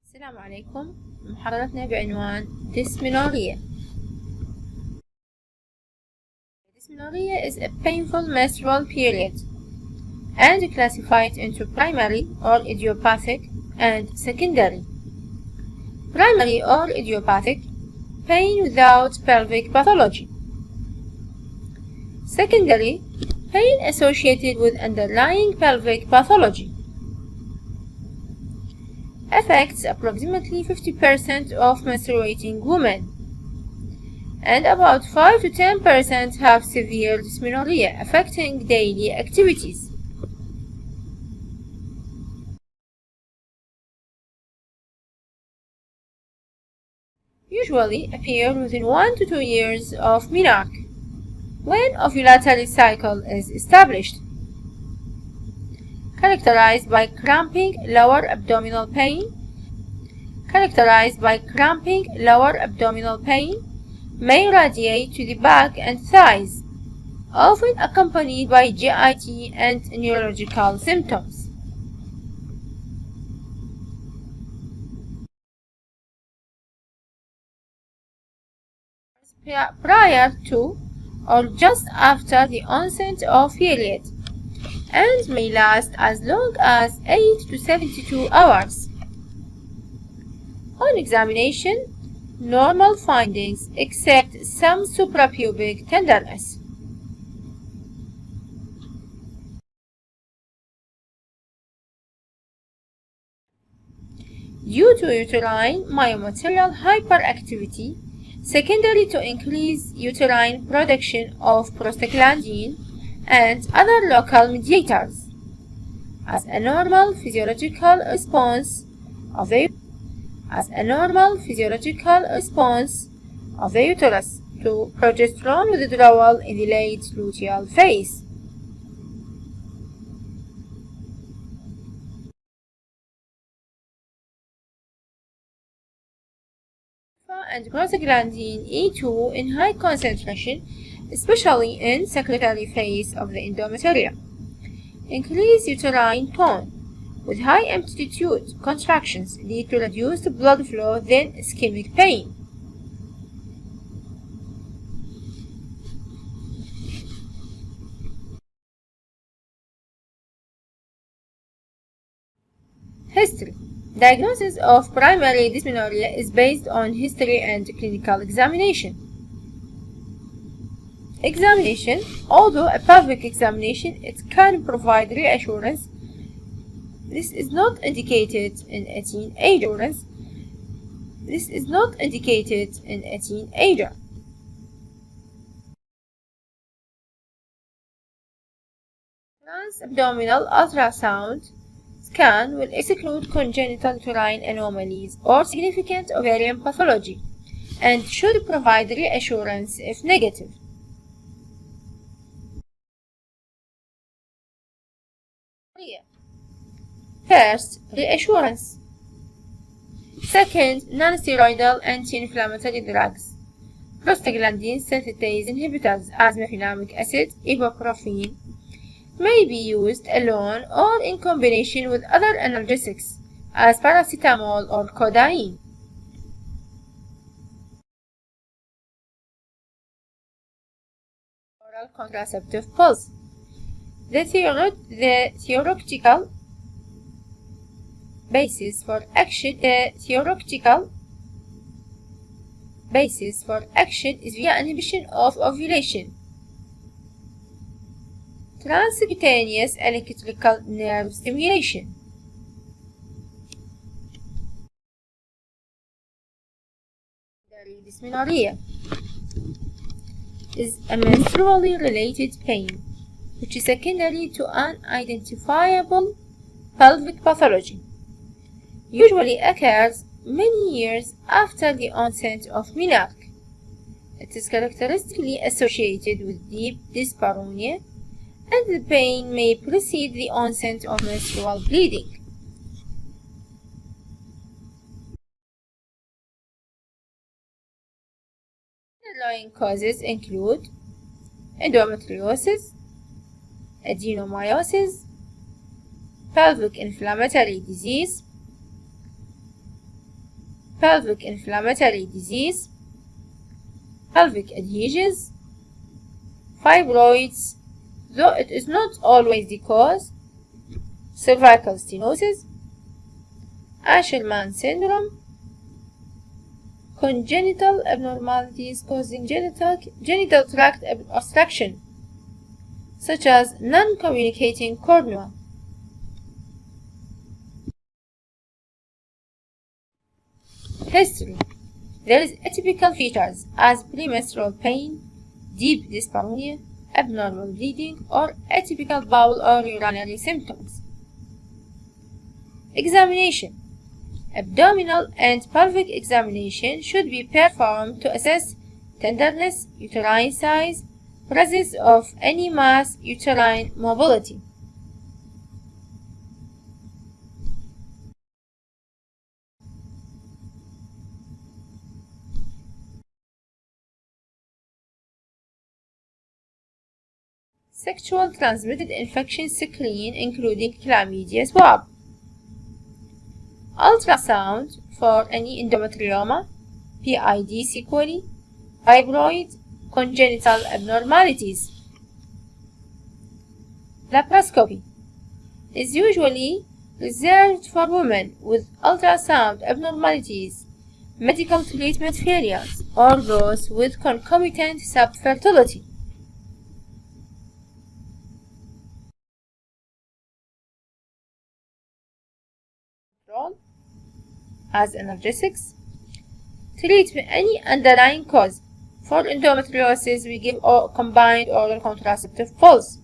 السلام عليكم. محاضرتنا بعنوان Dysmenorrhea. Dysmenorrhea is a painful menstrual period and classified into primary or idiopathic and secondary. Primary or idiopathic, pain without pelvic pathology. Secondary, pain associated with underlying pelvic pathology. Affects approximately 50% of menstruating women, and about 5 to 10% have severe dysmenorrhea affecting daily activities. Usually appear within 1 to 2 years of menarche, when ovulatory cycle is established. Characterized by cramping lower abdominal pain. May radiate to the back and thighs, often accompanied by GIT and neurological symptoms. Prior to or just after the onset of period, and may last as long as 8 to 72 hours. On examination, normal findings except some suprapubic tenderness. Due to uterine myomaterial hyperactivity, secondary to increased uterine production of prostaglandin and other local mediators, as a normal physiological response of the uterus to progesterone withdrawal in the late luteal phase. And prostaglandin E2 in high concentration, especially in secretory phase of the endometrium. Increased uterine tone with high amplitude contractions lead to reduced blood flow, then ischemic pain. History. Diagnosis of primary dysmenorrhea is based on history and clinical examination. Examination. Although a pelvic examination, it can provide reassurance. This is not indicated in a teenager. Trans-abdominal ultrasound scan will exclude congenital uterine anomalies or significant ovarian pathology and should provide reassurance if negative. First, reassurance. Second, non-steroidal anti-inflammatory drugs. Prostaglandin synthetase inhibitors as mefenamic acid, ibuprofen may be used alone or in combination with other analgesics as paracetamol or codeine. Oral contraceptive pills. The theoretical basis for action is via inhibition of ovulation. Transcutaneous electrical nerve stimulation. Dysmenorrhea is a menstrually related pain which is secondary to unidentifiable pelvic pathology. Usually occurs many years after the onset of menarche. It is characteristically associated with deep dyspareunia, and the pain may precede the onset of menstrual bleeding. Underlying causes include endometriosis, adenomyosis, pelvic inflammatory disease, pelvic inflammatory disease, pelvic adhesions, fibroids, though it is not always the cause, cervical stenosis, Asherman syndrome, congenital abnormalities causing genital tract obstruction, such as non-communicating cornua. History. There is atypical features as premenstrual pain, deep dysmenorrhea, abnormal bleeding, or atypical bowel or urinary symptoms. Examination. Abdominal and pelvic examination should be performed to assess tenderness, uterine size, presence of any mass, uterine mobility. Sexual transmitted infection screen including chlamydia swab. Ultrasound for any endometrioma, PID sequelae, fibroid, congenital abnormalities. Laparoscopy is usually reserved for women with ultrasound abnormalities, medical treatment failures, or those with concomitant subfertility. As analgesics, treat any underlying cause. For endometriosis, we give combined oral contraceptive pills,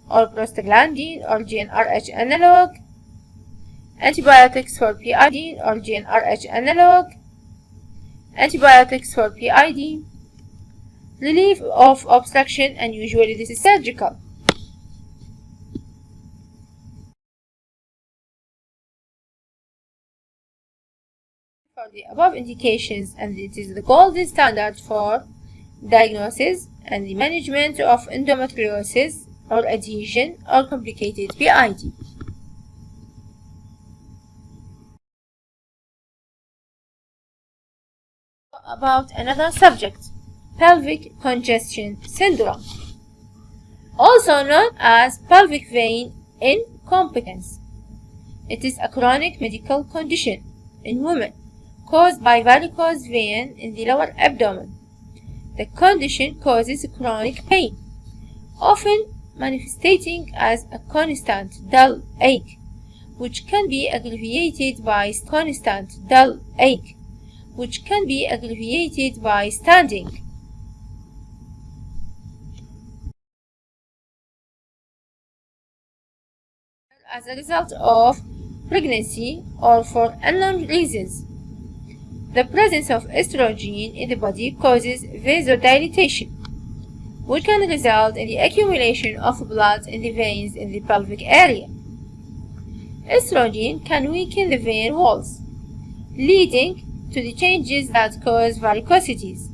or prostaglandin or GnRH analog, antibiotics for PID or GnRH analog, antibiotics for PID, relief of obstruction, and usually this is surgical. For the above indications, and it is the gold standard for diagnosis and the management of endometriosis or adhesion or complicated PID. About another subject, pelvic congestion syndrome, also known as pelvic vein incompetence. It is a chronic medical condition in women caused by varicose vein in the lower abdomen. The condition causes chronic pain, often manifesting as a constant dull ache, which can be aggravated by standing. As a result of pregnancy or for unknown reasons. The presence of estrogen in the body causes vasodilatation, which can result in the accumulation of blood in the veins in the pelvic area. Estrogen can weaken the vein walls, leading to the changes that cause varicosities.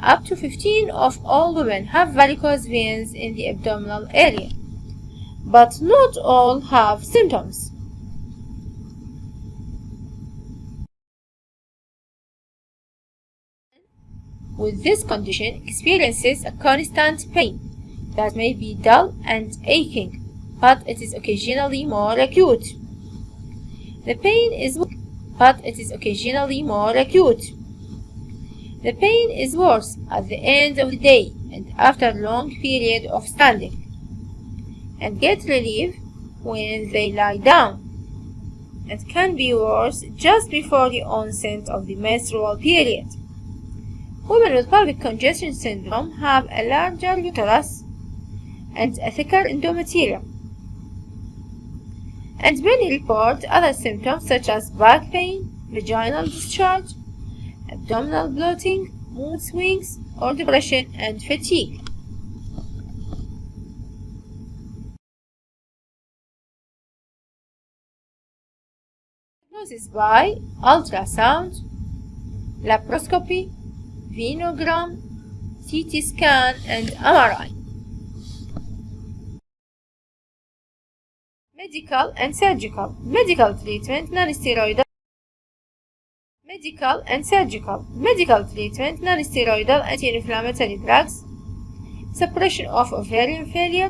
Up to 15% of all women have varicose veins in the abdominal area, but not all have symptoms. With this condition experiences a constant pain that may be dull and aching, but it is occasionally more acute. The pain is weak, but it is occasionally more acute. The pain is worse at the end of the day and after a long period of standing, and get relief when they lie down. It can be worse just before the onset of the menstrual period. Women with pelvic congestion syndrome have a larger uterus and a thicker endometrium, and many report other symptoms such as back pain, vaginal discharge, abdominal bloating, mood swings, or depression and fatigue. Diagnosis by ultrasound, laparoscopy, venogram, CT scan, and MRI. Medical and surgical. Medical treatment, non-steroidal Medical and surgical. Medical treatment, non-steroidal anti-inflammatory drugs, suppression of ovarian failure,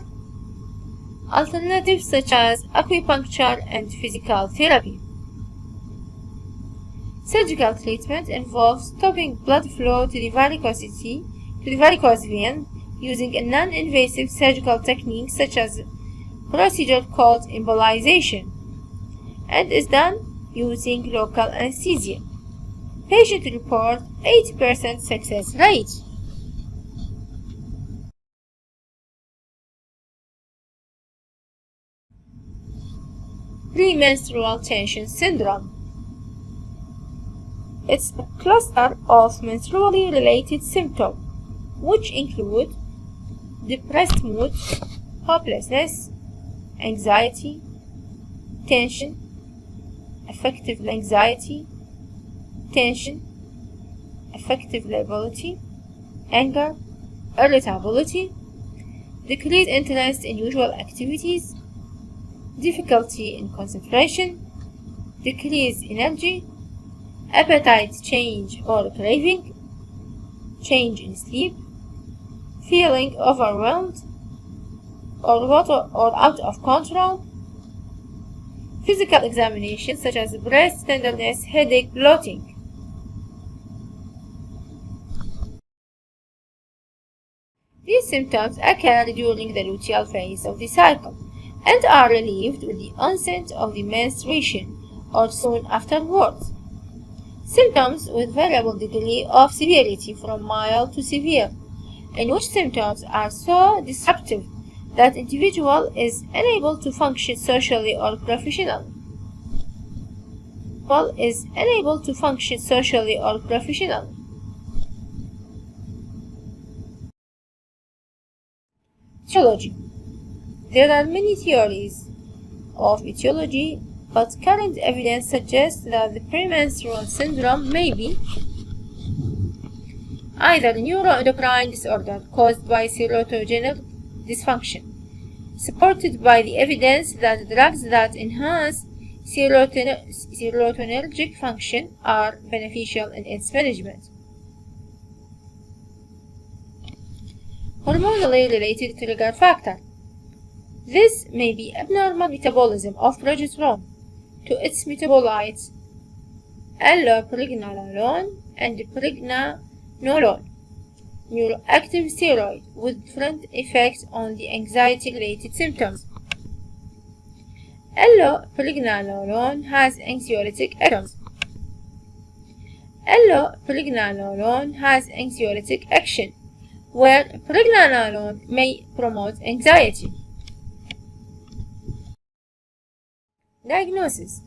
alternatives such as acupuncture and physical therapy. Surgical treatment involves stopping blood flow to the varicose vein using a non-invasive surgical technique such as procedure called embolization, and is done using local anesthesia. Patient report 80% success rate. Premenstrual tension syndrome. It's a cluster of menstrually related symptoms, which include depressed mood, hopelessness, anxiety, tension, affective anxiety, tension, affective lability, anger, irritability, decreased interest in usual activities, difficulty in concentration, decreased energy, appetite change or craving, change in sleep, feeling overwhelmed or out of control, physical examination such as breast tenderness, headache, bloating. These symptoms occur during the luteal phase of the cycle and are relieved with the onset of the menstruation or soon afterwards. Symptoms with variable degree of severity from mild to severe, in which symptoms are so disruptive that individual is unable to function socially or professionally. Etiology. There are many theories of etiology, but current evidence suggests that the premenstrual syndrome may be either a neuroendocrine disorder caused by serotogenic dysfunction, supported by the evidence that drugs that enhance serotonergic function are beneficial in its management. Hormonally related trigger factor. This may be abnormal metabolism of progesterone to its metabolites allopregnanolone and pregnanolone, neuroactive steroid with different effects on the anxiety-related symptoms. Allopregnanolone has anxiolytic actions. Allopregnanolone has anxiolytic action, where pregnanolone may promote anxiety. Diagnosis.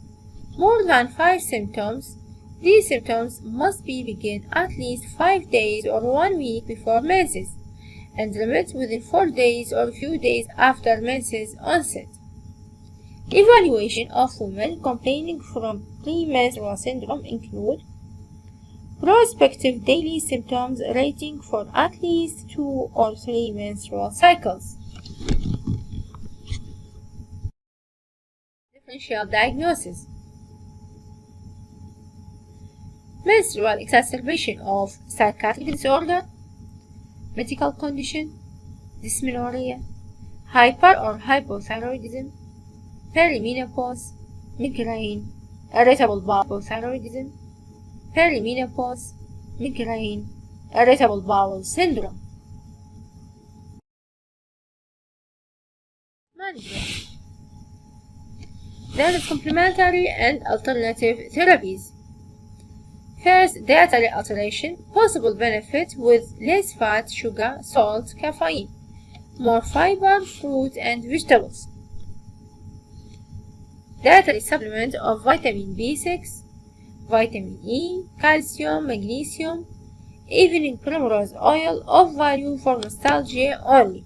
More than 5 symptoms. These symptoms must be begin at least 5 days or 1 week before menses, and remit within 4 days or a few days after menses onset. Evaluation of women complaining from premenstrual syndrome include prospective daily symptoms rating for at least 2 or 3 menstrual cycles. Differential diagnosis. Menstrual exacerbation of psychiatric disorder, medical condition, dysmenorrhea, hyper or hypothyroidism, peri-menopause, migraine, irritable bowel thyroidism, peri-menopause, migraine, irritable bowel syndrome. Management. There is complementary and alternative therapies. First, dietary alteration, possible benefit with less fat, sugar, salt, caffeine, more fiber, fruit and vegetables. Dietary supplement of vitamin B6, vitamin E, calcium, magnesium, evening primrose oil of value for nostalgia only.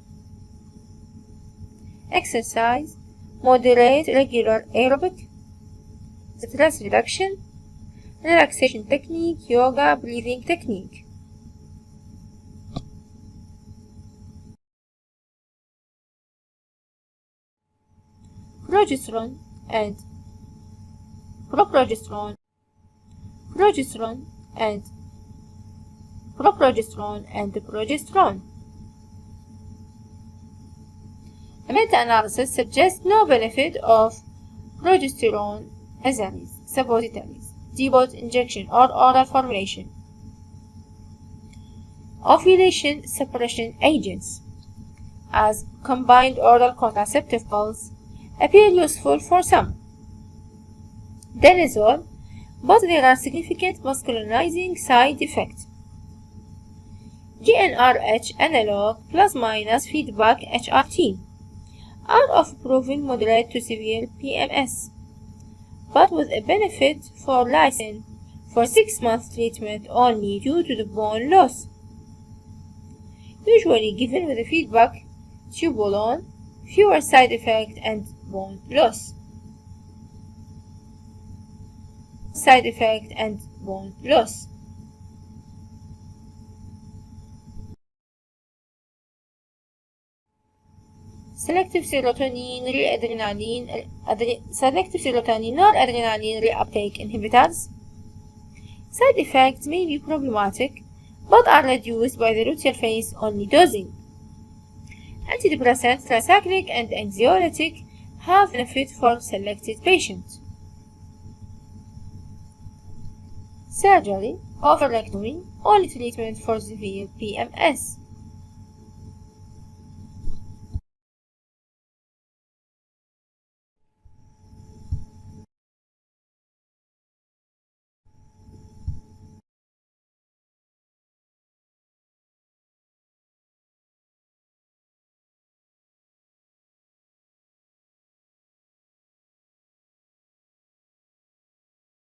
Exercise, moderate regular aerobic, stress reduction, relaxation technique, yoga, breathing technique. Progesterone and proprogesterone. progesterone and progesterone. A meta-analysis suggests no benefit of progesterone nasales, suppositories, depot injection, or oral formulation. Ovulation suppression agents, as combined oral contraceptive pills, appear useful for some. Danazol, but there are significant masculinizing side effects. GnRH analog plus-minus feedback HRT are of proven moderate to severe PMS, but with a benefit for lysine for 6-month treatment only due to the bone loss, usually given with a feedback tubulon, fewer side effects and bone loss. Selective serotonin noradrenaline reuptake inhibitors. Side effects may be problematic, but are reduced by the luteal phase only dosing. Antidepressants, tricyclic and anxiolytic, have benefit for selected patients. Surgery, oophorectomy, only treatment for severe PMS.